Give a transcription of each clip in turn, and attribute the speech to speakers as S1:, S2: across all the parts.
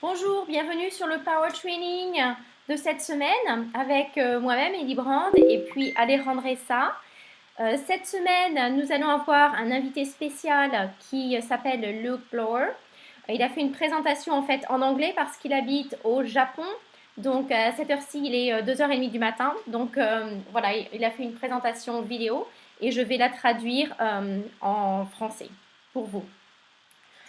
S1: Bonjour, bienvenue sur le Power Training de cette semaine avec moi-même, Eddie Brand, et puis Alejandra Ressa. Cette semaine, nous allons avoir un invité spécial qui s'appelle Luke Blower. Il a fait une présentation en fait en anglais parce qu'il habite au Japon. Donc à cette heure-ci, il est 2h30 du matin. Donc voilà, il a fait une présentation vidéo et je vais la traduire en français pour vous.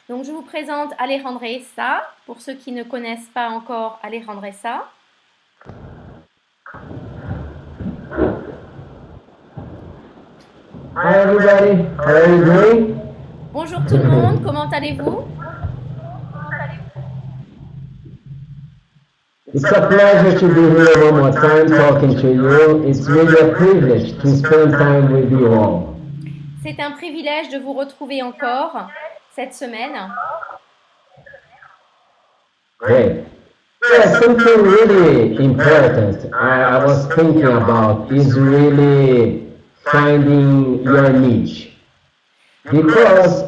S1: Donc je vous présente Alejandra Ressa, pour ceux qui ne connaissent pas encore Alejandra Ressa.
S2: Hi everybody, how are you doing?
S1: Bonjour tout le monde, comment allez-vous?
S2: It's a pleasure to be here one more time talking to you. It's really a privilege to spend time with you all.
S1: C'est un privilège de vous retrouver encore cette semaine.
S2: Great. Yeah, something really important I was thinking about is really finding your niche. Because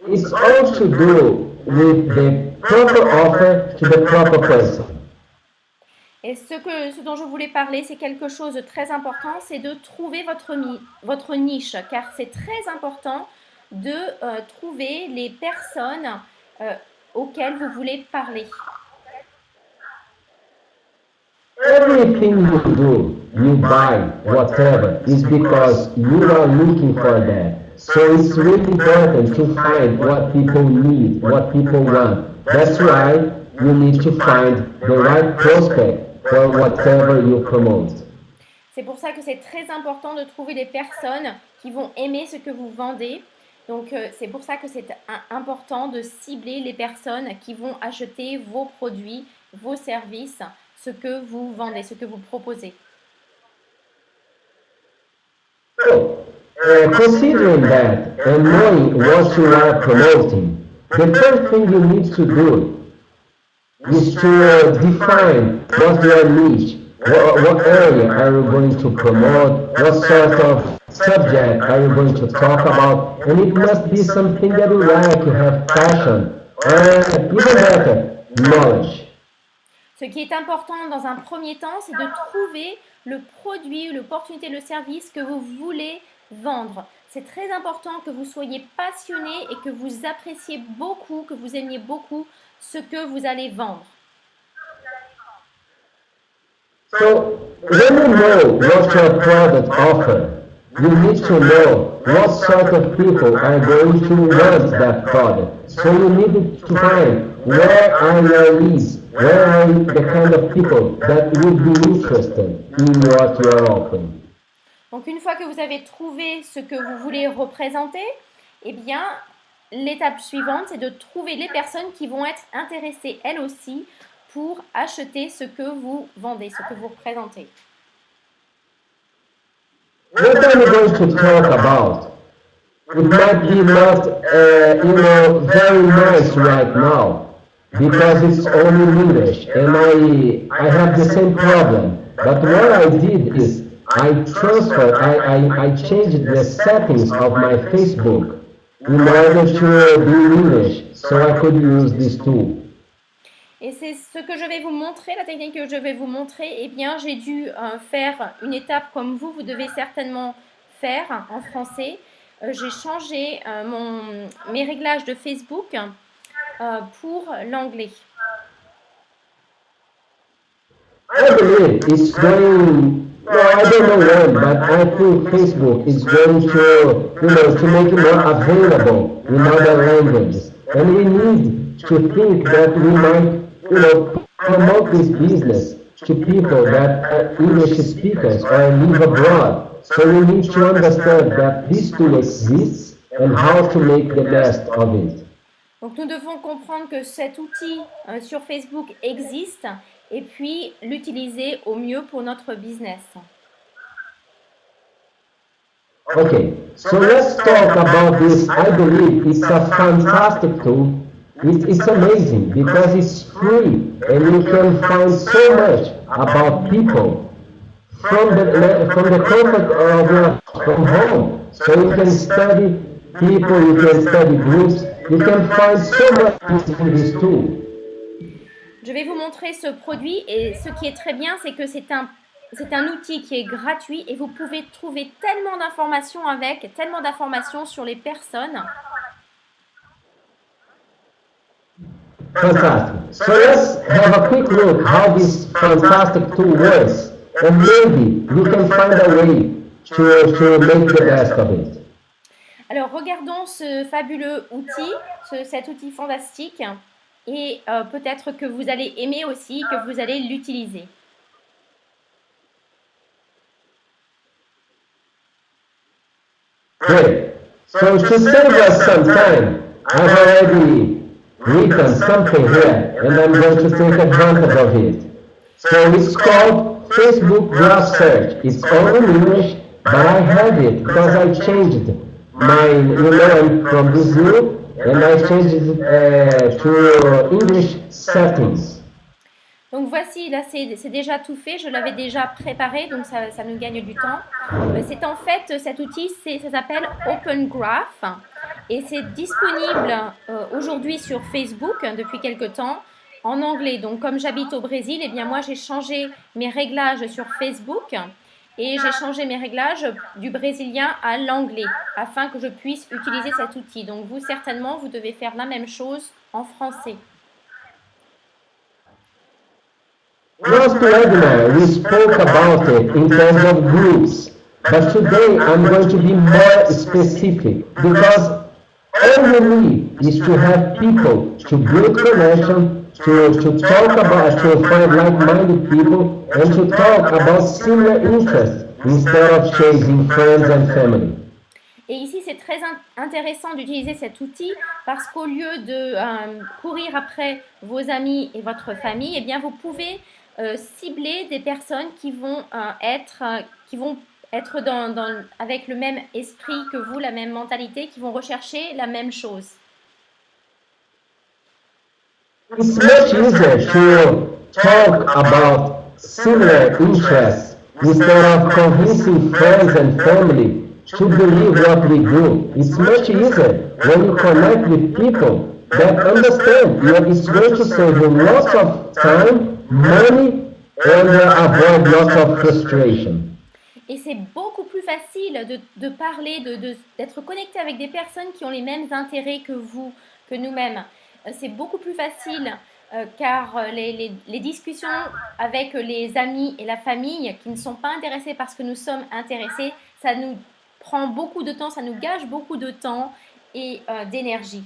S2: it's all to do with the proper offer to the proper person.
S1: Et ce dont je voulais parler, c'est quelque chose de très important, c'est de trouver votre niche, car c'est très important de trouver les personnes auxquelles vous voulez parler.
S2: Everything you do, you buy, whatever, is because you are looking for that. So it's really important to find what people need, what people want. That's why you need to find the right prospect for whatever you promote.
S1: C'est pour ça que c'est très important de trouver des personnes qui vont aimer ce que vous vendez. Donc c'est pour ça que c'est important de cibler les personnes qui vont acheter vos produits, vos services, ce que vous vendez, ce que vous proposez.
S2: So, considering that and knowing what you are promoting, the first thing you need to do is to define what's your niche. What area are you going to promote? What sort of subject are you going to talk about? And it must be something that you like, you have passion, and even better, knowledge.
S1: Ce qui est important dans un premier temps, c'est de trouver le produit, l'opportunité, le service que vous voulez vendre. C'est très important que vous soyez passionné et que vous appréciez beaucoup, que vous aimiez beaucoup ce que vous allez vendre.
S2: So, when you know what your product offers, you need to know what sort of people are going to want that product. So you need to find where are your needs, where are the kind of people that would be interested in what you are offering.
S1: Donc une fois que vous avez trouvé ce que vous voulez représenter, eh bien l'étape suivante, c'est de trouver les personnes qui vont être intéressées elles aussi pour acheter ce que vous vendez, ce que vous représentez.
S2: What are we going to talk about? It might be not, very nice right now because it's only in English, and I have the same problem. But what I did is I changed the settings of my Facebook in order to be in English, so I could use this tool.
S1: Et c'est ce que je vais vous montrer, la technique que je vais vous montrer. Eh bien, j'ai dû faire une étape comme vous devez certainement faire en français. J'ai changé mes réglages de Facebook pour l'anglais.
S2: I believe it's going, I don't know when, but I think Facebook is going to make it more available in other languages. And we need to think that we might, promote this business to people that are English speakers or live abroad. So we need to understand that this tool exists and how to make the best of it.
S1: Donc nous devons comprendre que cet outil sur Facebook existe et puis l'utiliser au mieux pour notre business.
S2: Okay, so let's talk about this. I believe it's a fantastic tool. It's amazing because it's free and you can find so much about people from the comfort of your from home. So you can study people, you can study groups, you can find so much in this tool.
S1: Je vais vous montrer ce produit et ce qui est très bien, c'est que c'est un outil qui est gratuit et vous pouvez trouver tellement d'informations tellement d'informations sur les personnes.
S2: Fantastic. So let's have a quick look how this fantastic tool works, and maybe we can find a way to make the best of it.
S1: Alors, regardons ce fabuleux outil, cet outil fantastique, et peut-être que vous allez aimer aussi, que vous allez l'utiliser.
S2: Great. So to save us some time, I've already written something here, and I'm going to take advantage of it. So it's called Facebook Graph Search. It's all in English, but I have it because I changed mine. You know, I'm from Brazil, and I changed it to English settings.
S1: Donc voici, là c'est déjà tout fait, je l'avais déjà préparé, donc ça nous gagne du temps. C'est en fait, cet outil, ça s'appelle Open Graph et c'est disponible aujourd'hui sur Facebook depuis quelque temps en anglais. Donc comme j'habite au Brésil, eh bien moi j'ai changé mes réglages sur Facebook et j'ai changé mes réglages du brésilien à l'anglais afin que je puisse utiliser cet outil. Donc vous certainement, vous devez faire la même chose en français.
S2: Last webinar, we spoke about it in terms of groups, but today I'm going to be more specific because all we need is to have people to build connection, to talk about, to find like-minded people, and to talk about similar interests instead of chasing friends and family.
S1: Et ici, c'est très intéressant d'utiliser cet outil parce qu'au lieu de courir après vos amis et votre famille, eh bien, vous pouvez cibler des personnes qui vont être avec le même esprit que vous, la même mentalité, qui vont rechercher la même chose.
S2: It's much easier to talk about similar interests instead of convincing friends and family to believe what we do. It's much easier when you connect with people that understand that it's going to save you lots of time, money, and avoid lots of frustration.
S1: Et c'est beaucoup plus facile de parler, d'être connecté avec des personnes qui ont les mêmes intérêts que vous, que nous-mêmes. C'est beaucoup plus facile car les discussions avec les amis et la famille qui ne sont pas intéressés parce que nous sommes intéressés, ça nous prend beaucoup de temps, ça nous gâche beaucoup de temps et d'énergie.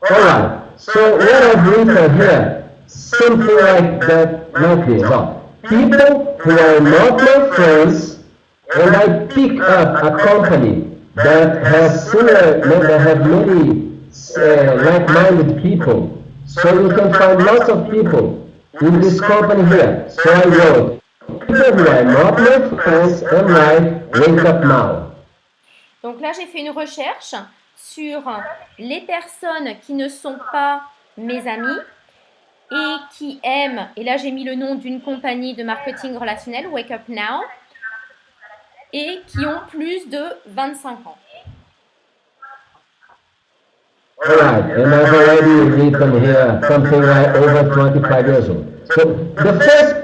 S2: Alright, so what I've written here, something like this. People who are not my friends, and I pick up a company that has that have many like-minded people. So you can find lots of people in this company here. So I wrote, people who are not my friends and like, wake up now.
S1: Donc là, j'ai fait une recherche sur les personnes qui ne sont pas mes amis et qui aiment, et là j'ai mis le nom d'une compagnie de marketing relationnel, Wake Up Now, et qui ont plus de 25 ans.
S2: Alright, and I've already written here something like over 25 years old. So the first,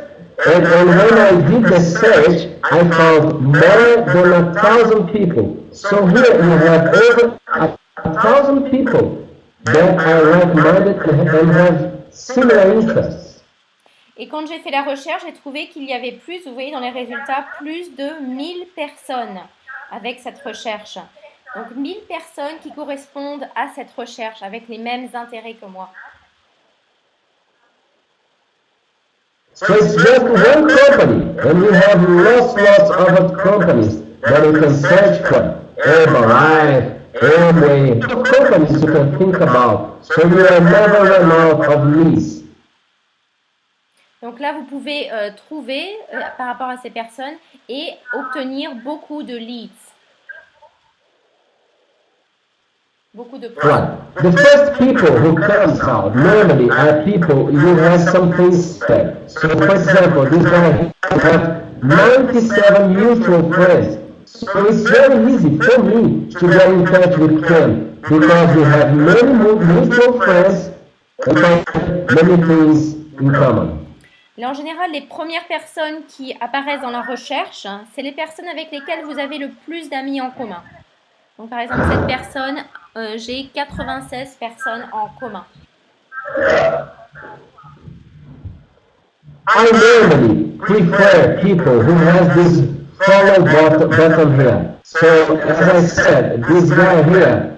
S2: and when I did the search, I found more than 1,000 people. So here you have over 1,000 people that are like-minded and have similar interests.
S1: Et quand j'ai fait la recherche, j'ai trouvé qu'il y avait plus, vous voyez dans les résultats, plus de 1000 personnes avec cette recherche. Donc 1000 personnes qui correspondent à cette recherche avec les mêmes intérêts que moi.
S2: So it's just one company, and you have lots of other companies that you can search for. Herbalife, Amway, companies you can think about, so you will never run out of leads.
S1: Donc là, vous pouvez trouver par rapport à ces personnes et obtenir beaucoup de leads. Beaucoup de points.
S2: Right. The first people who comes out normally are people you have something said. So for example, this guy has 97 mutual friends. So it's very easy for me to get in touch with him because we have many mutual friends and find many things in common.
S1: Et en général, les premières personnes qui apparaissent dans la recherche, c'est les personnes avec lesquelles vous avez le plus d'amis en commun. Donc, par exemple, cette personne, j'ai 96 personnes en commun.
S2: I normally prefer people who have this follow button here. So, as I said, this guy here,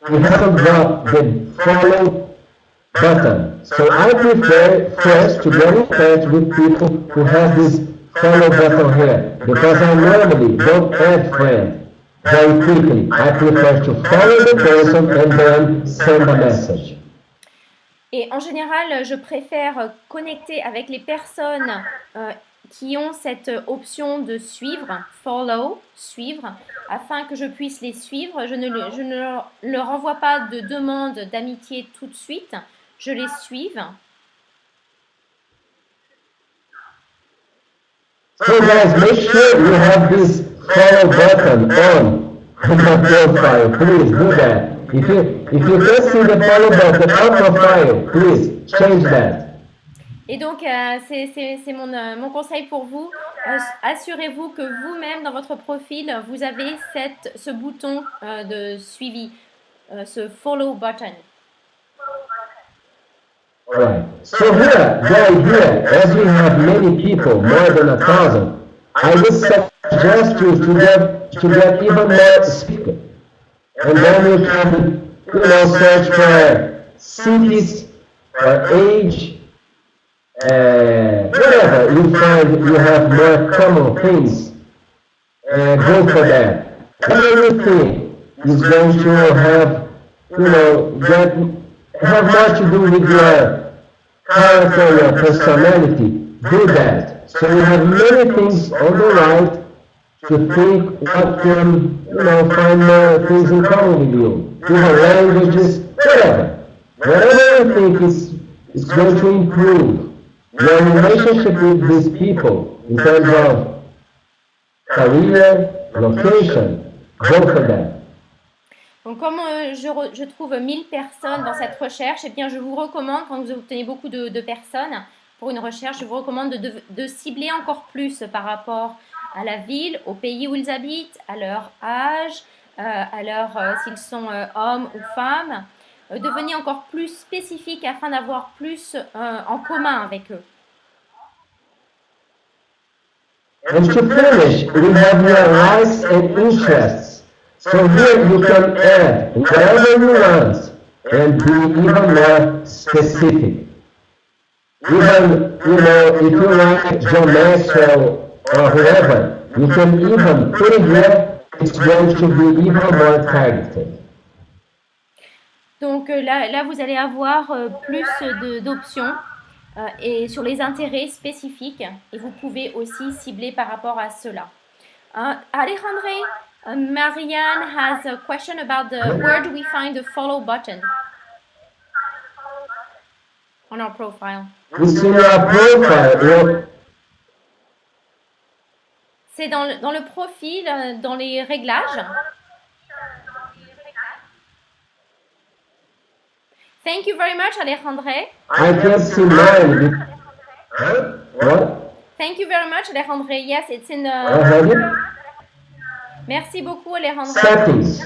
S2: he hasn't got the follow button. So I prefer first to get in touch with people who have this follow button here, because I normally don't add friends very quickly. I prefer to follow the person and then send a message.
S1: Et en général, je préfère connecter avec les personnes qui ont cette option de suivre, follow, suivre, afin que je puisse les suivre. Je ne leur envoie pas de demande d'amitié tout de suite, je les suive.
S2: So guys, make sure you have this follow button on your profile. Please do that. If you can't see the follow button on profile, please change that.
S1: Et donc, c'est mon conseil pour vous. Assurez-vous que vous-même, dans votre profil, vous avez ce bouton de suivi, ce follow button.
S2: Right. So here, the idea, as we have many people, more than 1,000, I would suggest you to get even more speakers. And then you can, search for cities or age, whatever you find you have more common things, go for that. Everything is going to have, have more to do with your character, your personality. Do that. So you have many things on the right to think what can, find more things in common with you. Different languages, whatever. Whatever you think is going to improve your relationship with these people in terms of career, location, go for that.
S1: Donc, comme je trouve 1000 personnes dans cette recherche, eh bien, je vous recommande, quand vous obtenez beaucoup de personnes pour une recherche, je vous recommande de cibler encore plus par rapport à la ville, au pays où ils habitent, à leur âge, s'ils sont hommes ou femmes, devenir encore plus spécifique afin d'avoir plus en commun avec eux.
S2: And to finish, we have your likes and interests. So here you can add whatever you want and be even more specific. Even, if you like John Maxwell or whoever, you can even put it here, it's going to be even more targeted.
S1: Donc là, vous allez avoir plus d'options et sur les intérêts spécifiques et vous pouvez aussi cibler par rapport à cela. Alejandre, Marianne has a question about where do we find the follow button on our profile.
S2: It's in your profile.
S1: C'est dans le profil, dans les réglages. Thank you very much, Alejandre.
S2: I can't see mine. What?
S1: Thank you very much, Alejandre. Yes, it's in
S2: I have it.
S1: Merci beaucoup, Alejandre.
S2: Settings.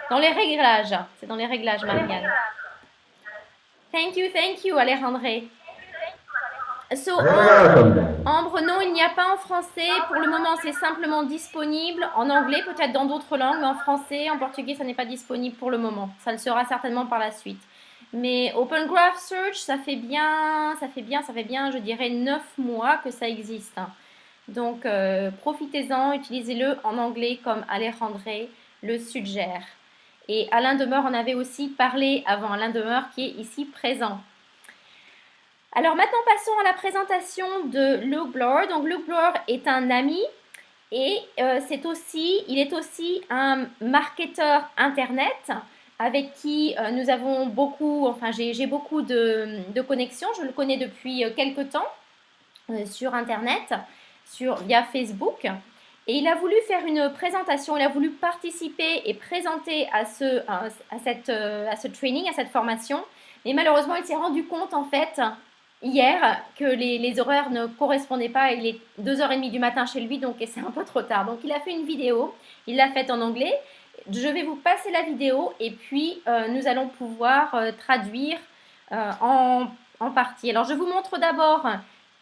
S1: Dans les réglages. C'est dans les réglages, Marianne. Thank you, Alejandre. So, Ambre, non, il n'y a pas en français. Pour le moment, c'est simplement disponible en anglais, peut-être dans d'autres langues, mais en français, en portugais, ça n'est pas disponible pour le moment. Ça le sera certainement par la suite. Mais Open Graph Search, ça fait bien, je dirais 9 mois que ça existe. Donc, profitez-en, utilisez-le en anglais comme Alejandre le suggère. Et Alain Demeure en avait aussi parlé avant, Alain Demeure qui est ici présent. Alors maintenant, passons à la présentation de Luke Bloor. Donc, Luke Bloor est un ami et il est aussi un marketeur Internet avec qui nous avons j'ai beaucoup de connexions. Je le connais depuis quelques temps sur Internet, via Facebook. Et il a voulu faire une présentation, il a voulu participer et présenter à ce training, à cette formation. Mais malheureusement, il s'est rendu compte en fait hier que les horaires ne correspondaient pas. Il est 2h30 du matin chez lui, donc c'est un peu trop tard. Donc il a fait une vidéo, il l'a faite en anglais. Je vais vous passer la vidéo et puis nous allons pouvoir traduire en partie. Alors je vous montre d'abord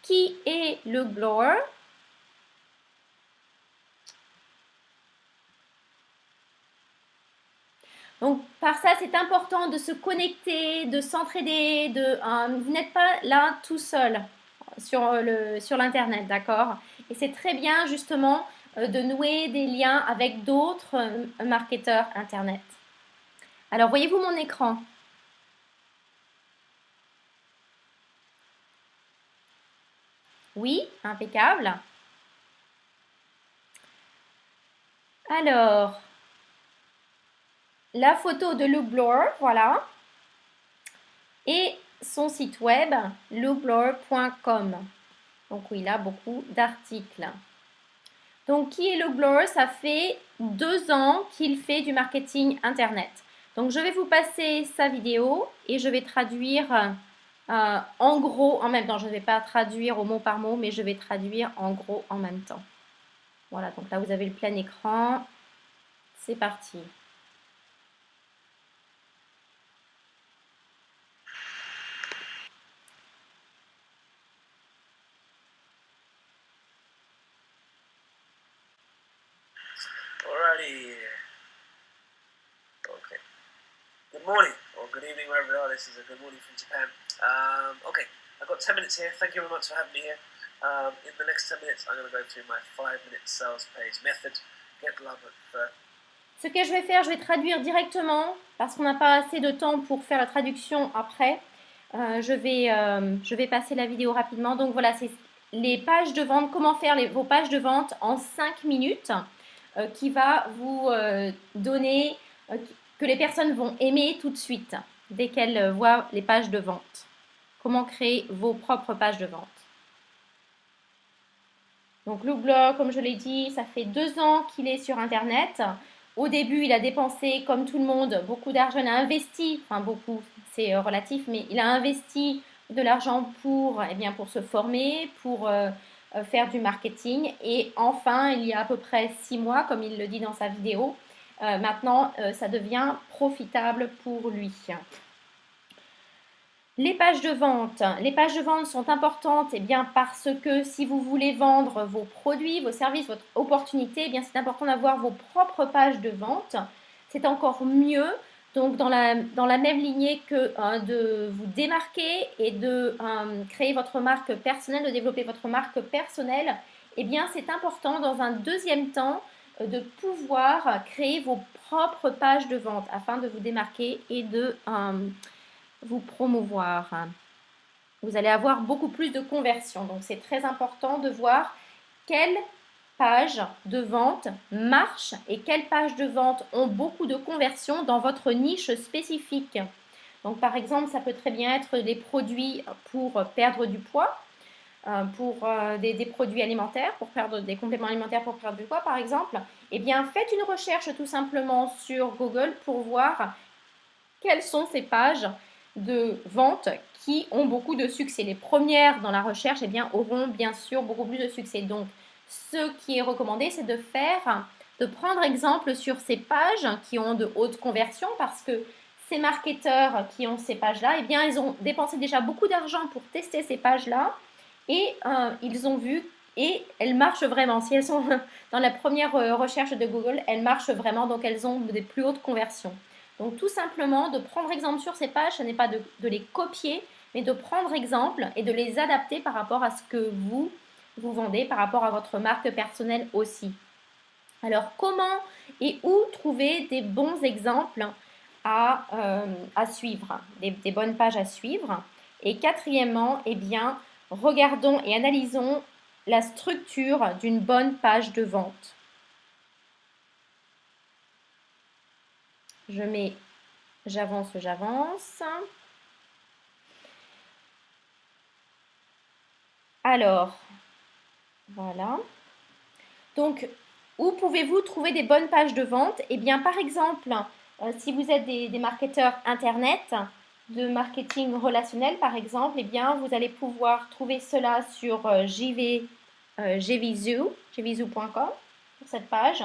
S1: qui est le blower. Donc, par ça, c'est important de se connecter, de s'entraider. Vous n'êtes pas là tout seul sur l'Internet, d'accord? Et c'est très bien, justement, de nouer des liens avec d'autres marketeurs Internet. Alors, voyez-vous mon écran? Oui, impeccable. Alors, la photo de Luke Blower, voilà. Et son site web, lukeblower.com. Donc, où il a beaucoup d'articles. Donc, qui est Luke Blower? Ça fait 2 ans qu'il fait du marketing Internet. Donc, je vais vous passer sa vidéo et je vais traduire en gros en même temps. Je ne vais pas traduire au mot par mot, mais je vais traduire en gros en même temps. Voilà, donc là, vous avez le plein écran. C'est parti.
S3: Alrighty. Okay. Good morning or good evening wherever you are. This is a good morning from Japan. Okay, I've got 10 minutes here. Thank you very much for having me here. In the next 10 minutes, I'm going to go through my 5-minute sales page method. Get love at
S1: Ce que je vais faire, je vais traduire directement parce qu'on n'a pas assez de temps pour faire la traduction après. Je vais passer la vidéo rapidement. Donc voilà, c'est les pages de vente, comment faire vos pages de vente en 5 minutes qui va vous donner, que les personnes vont aimer tout de suite dès qu'elles voient les pages de vente. Comment créer vos propres pages de vente. Donc Luke Blower, comme je l'ai dit, ça fait 2 ans qu'il est sur Internet. Au début, il a dépensé, comme tout le monde, beaucoup d'argent. Il a investi, enfin beaucoup, c'est relatif, mais il a investi de l'argent pour se former, pour faire du marketing. Et enfin, il y a à peu près 6 mois, comme il le dit dans sa vidéo, maintenant, ça devient profitable pour lui. Les pages de vente. Les pages de vente sont importantes parce que si vous voulez vendre vos produits, vos services, votre opportunité, c'est important d'avoir vos propres pages de vente. C'est encore mieux. Donc, dans la même lignée que de vous démarquer et de créer votre marque personnelle, de développer votre marque personnelle, c'est important dans un deuxième temps de pouvoir créer vos propres pages de vente afin de vous démarquer et de vous promouvoir. Vous allez avoir beaucoup plus de conversions. Donc, c'est très important de voir quelles pages de vente marchent et quelles pages de vente ont beaucoup de conversions dans votre niche spécifique. Donc, par exemple, ça peut très bien être des produits pour perdre du poids, pour des produits alimentaires, pour perdre des compléments alimentaires pour perdre du poids, par exemple. Faites une recherche tout simplement sur Google pour voir quelles sont ces pages de vente qui ont beaucoup de succès. Les premières dans la recherche auront bien sûr beaucoup plus de succès. Donc, ce qui est recommandé, c'est de prendre exemple sur ces pages qui ont de hautes conversions parce que ces marketeurs qui ont ces pages-là, ils ont dépensé déjà beaucoup d'argent pour tester ces pages-là et ils ont vu et elles marchent vraiment. Si elles sont dans la première recherche de Google, elles marchent vraiment, donc elles ont des plus hautes conversions. Donc tout simplement, de prendre exemple sur ces pages, ce n'est pas de les copier, mais de prendre exemple et de les adapter par rapport à ce que vous vendez, par rapport à votre marque personnelle aussi. Alors comment et où trouver des bons exemples à suivre, des bonnes pages à suivre? Et quatrièmement, regardons et analysons la structure d'une bonne page de vente. J'avance. Alors, voilà. Donc, Où pouvez-vous trouver des bonnes pages de vente? Eh bien, par exemple, si vous êtes des marketeurs Internet, de marketing relationnel, par exemple, eh bien, vous allez pouvoir trouver cela sur jvzoo.com, pour cette page,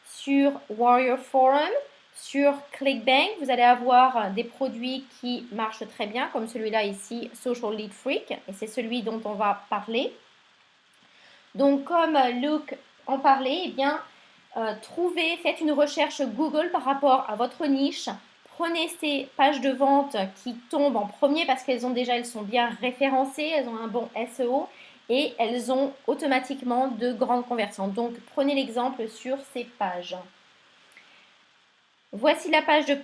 S1: sur Warrior Forum, sur ClickBank. Vous allez avoir des produits qui marchent très bien, comme celui-là ici, Social Lead Freak, et c'est celui dont on va parler. Donc, comme Luke en parlait, eh bien, faites une recherche Google par rapport à votre niche. Prenez ces pages de vente qui tombent en premier parce qu'elles sont bien référencées, elles ont un bon SEO et elles ont automatiquement de grandes conversions. Donc, prenez l'exemple sur ces pages. Voici la page de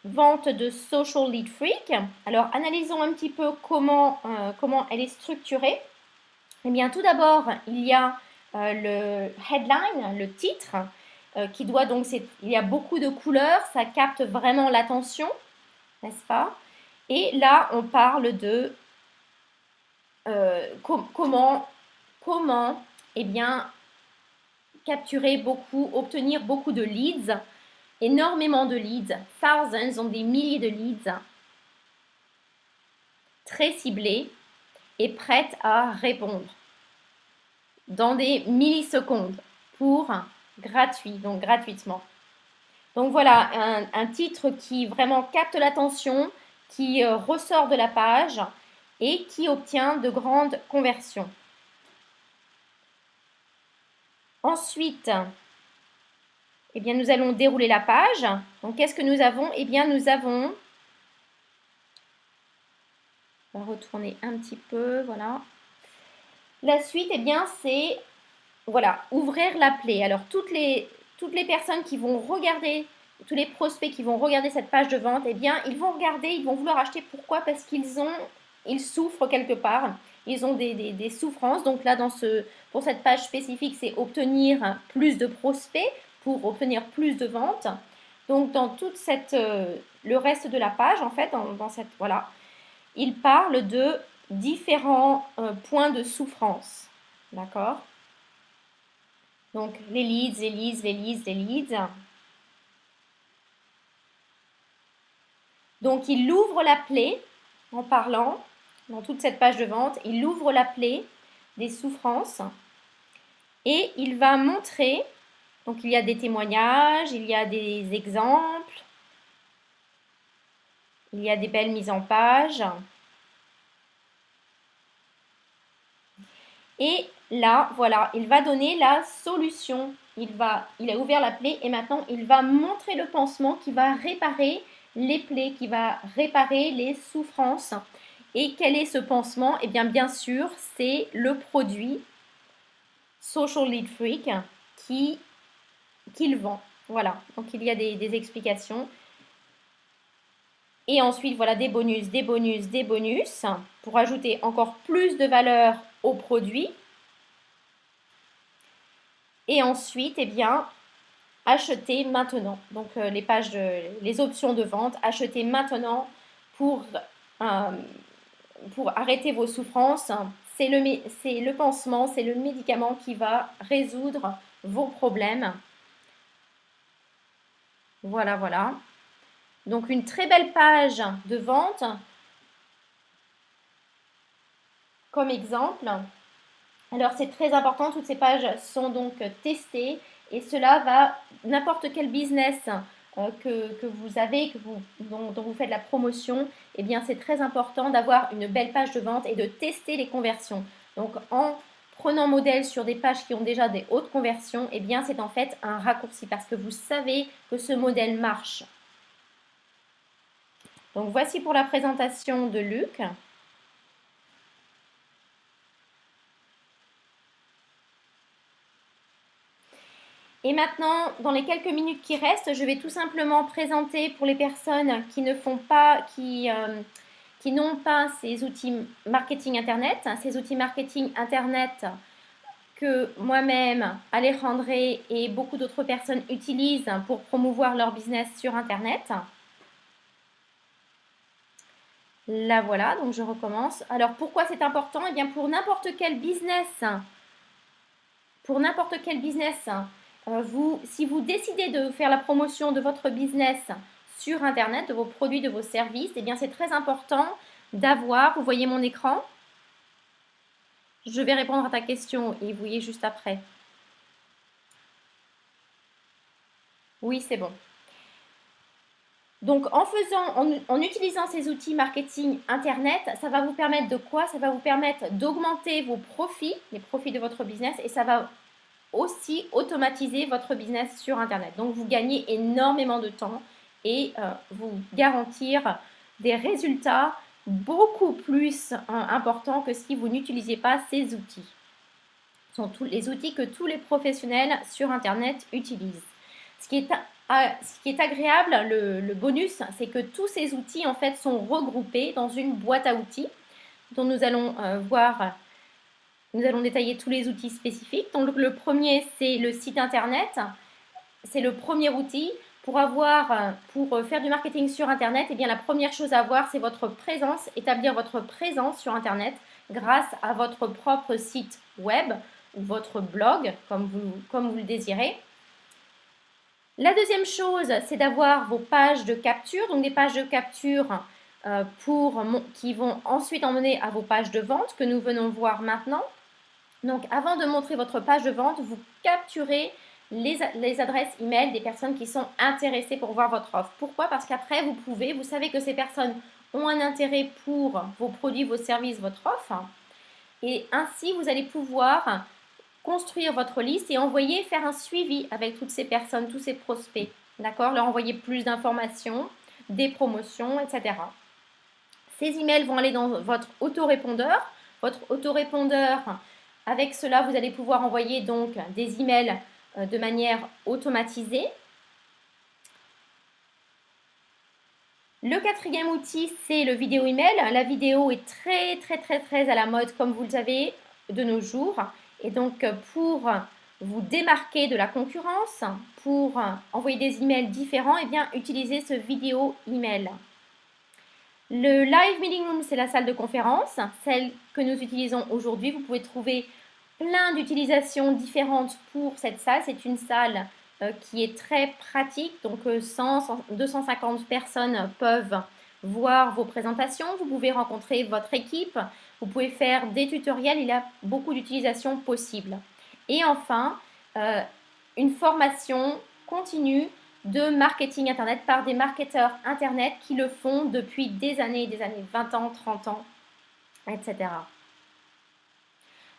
S1: vente de Social Lead Freak. Alors, analysons un petit peu comment elle est structurée. Eh bien, tout d'abord, il y a le headline, le titre, qui doit donc, il y a beaucoup de couleurs, ça capte vraiment l'attention, n'est-ce pas? Et là, on parle de comment, eh bien, obtenir beaucoup de leads, énormément de leads, thousands, des milliers de leads, très ciblés et prêtes à répondre dans des millisecondes pour gratuit, donc gratuitement. Donc voilà, un titre qui vraiment capte l'attention, qui ressort de la page et qui obtient de grandes conversions. Ensuite, eh bien, nous allons dérouler la page. Donc, qu'est-ce que nous avons? Eh bien, nous avons... On va retourner un petit peu, voilà. La suite, eh bien, c'est... Voilà, ouvrir l'appelé. Alors, toutes les personnes qui vont regarder, tous les prospects qui vont regarder cette page de vente, eh bien, ils vont regarder, ils vont vouloir acheter. Pourquoi? Parce ils souffrent quelque part. Ils ont des souffrances. Donc là, pour cette page spécifique, c'est obtenir plus de prospects pour obtenir plus de ventes. Donc, dans le reste de la page, en fait, voilà, il parle de différents points de souffrance. D'accord? Donc, les leads. Donc, il ouvre la plaie en parlant, dans toute cette page de vente, il ouvre la plaie des souffrances et il va montrer, donc il y a des témoignages, il y a des exemples, il y a des belles mises en page. Et là, voilà, il va donner la solution. Il a ouvert la plaie et maintenant il va montrer le pansement qui va réparer les plaies, qui va réparer les souffrances. Et quel est ce pansement? Eh bien sûr, c'est le produit Social Lead Freak qu'il vend. Voilà, donc il y a des explications. Et ensuite, voilà, des bonus pour ajouter encore plus de valeur au produit. Et ensuite, eh bien, acheter maintenant. Donc, les options de vente, acheter maintenant pour arrêter vos souffrances. C'est le pansement, c'est le médicament qui va résoudre vos problèmes. Voilà, voilà. Donc, une très belle page de vente. Comme exemple. Alors, c'est très important, toutes ces pages sont donc testées et cela va, n'importe quel business que vous avez, dont vous faites la promotion, eh bien, c'est très important d'avoir une belle page de vente et de tester les conversions. Donc, en prenant modèle sur des pages qui ont déjà des hautes conversions, eh bien, c'est en fait un raccourci parce que vous savez que ce modèle marche. Donc, voici pour la présentation de Luc. Et maintenant, dans les quelques minutes qui restent, je vais tout simplement présenter pour les personnes qui n'ont pas ces outils marketing Internet, que moi-même, Alejandre et beaucoup d'autres personnes utilisent pour promouvoir leur business sur Internet. Là, voilà, donc je recommence. Alors, pourquoi c'est important? Eh bien, pour n'importe quel business, si vous décidez de faire la promotion de votre business sur Internet, de vos produits, de vos services, eh bien c'est très important d'avoir, vous voyez mon écran, je vais répondre à ta question et vous voyez juste après. Oui, c'est bon. Donc, en utilisant ces outils marketing Internet, ça va vous permettre de quoi? Ça va vous permettre d'augmenter vos profits, les profits de votre business, et ça va aussi automatiser votre business sur Internet. Donc, vous gagnez énormément de temps et vous garantir des résultats beaucoup plus importants que si vous n'utilisiez pas ces outils. Ce sont tous les outils que tous les professionnels sur Internet utilisent. Ce qui est agréable, le bonus, c'est que tous ces outils en fait sont regroupés dans une boîte à outils dont nous allons nous allons détailler tous les outils spécifiques. Donc le premier, c'est le site Internet. C'est le premier outil. Pour faire du marketing sur Internet, eh bien, la première chose à avoir, c'est votre présence, établir votre présence sur Internet grâce à votre propre site web ou votre blog, comme vous le désirez. La deuxième chose, c'est d'avoir vos pages de capture, donc des pages de capture qui vont ensuite emmener à vos pages de vente que nous venons voir maintenant. Donc, avant de montrer votre page de vente, vous capturez les adresses email des personnes qui sont intéressées pour voir votre offre. Pourquoi? Parce qu'après, vous savez que ces personnes ont un intérêt pour vos produits, vos services, votre offre. Et ainsi, vous allez pouvoir construire votre liste et faire un suivi avec toutes ces personnes, tous ces prospects. D'accord? Leur envoyer plus d'informations, des promotions, etc. Ces emails vont aller dans votre autorépondeur. Votre autorépondeur, avec cela, vous allez pouvoir envoyer donc des emails de manière automatisée. Le quatrième outil, c'est le vidéo email. La vidéo est très à la mode, comme vous le savez, de nos jours. Et donc, pour vous démarquer de la concurrence, pour envoyer des emails différents, eh bien, utilisez ce vidéo email. Le Live Meeting Room, c'est la salle de conférence, celle que nous utilisons aujourd'hui. Vous pouvez trouver plein d'utilisations différentes pour cette salle. C'est une salle qui est très pratique, donc 250 personnes peuvent voir vos présentations. Vous pouvez rencontrer votre équipe, vous pouvez faire des tutoriels, il y a beaucoup d'utilisations possibles. Et enfin, une formation continue de marketing Internet par des marketeurs Internet qui le font depuis des années, 20 ans, 30 ans, etc.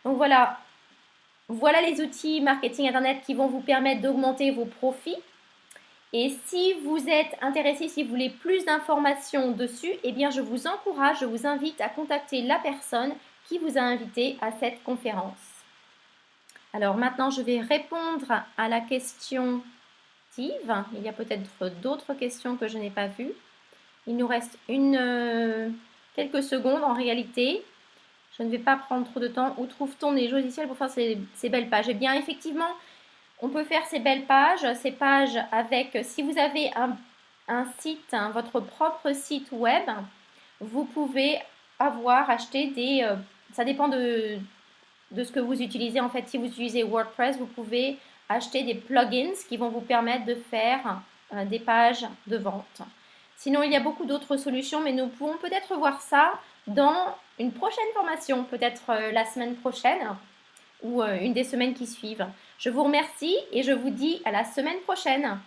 S1: Donc voilà les outils marketing Internet qui vont vous permettre d'augmenter vos profits. Et si vous êtes intéressé, si vous voulez plus d'informations dessus, eh bien je vous encourage, je vous invite à contacter la personne qui vous a invité à cette conférence. Alors maintenant, je vais répondre à la question d'Yves. Il y a peut-être d'autres questions que je n'ai pas vues. Il nous reste quelques secondes en réalité. Je ne vais pas prendre trop de temps. Où trouve-t-on des logiciels pour faire ces belles pages? Eh bien, effectivement, on peut faire ces belles pages, si vous avez un site, votre propre site web, vous pouvez acheter ça dépend de ce que vous utilisez. En fait, si vous utilisez WordPress, vous pouvez acheter des plugins qui vont vous permettre de faire des pages de vente. Sinon, il y a beaucoup d'autres solutions, mais nous pourrons peut-être voir ça dans une prochaine formation, peut-être la semaine prochaine ou une des semaines qui suivent. Je vous remercie et je vous dis à la semaine prochaine.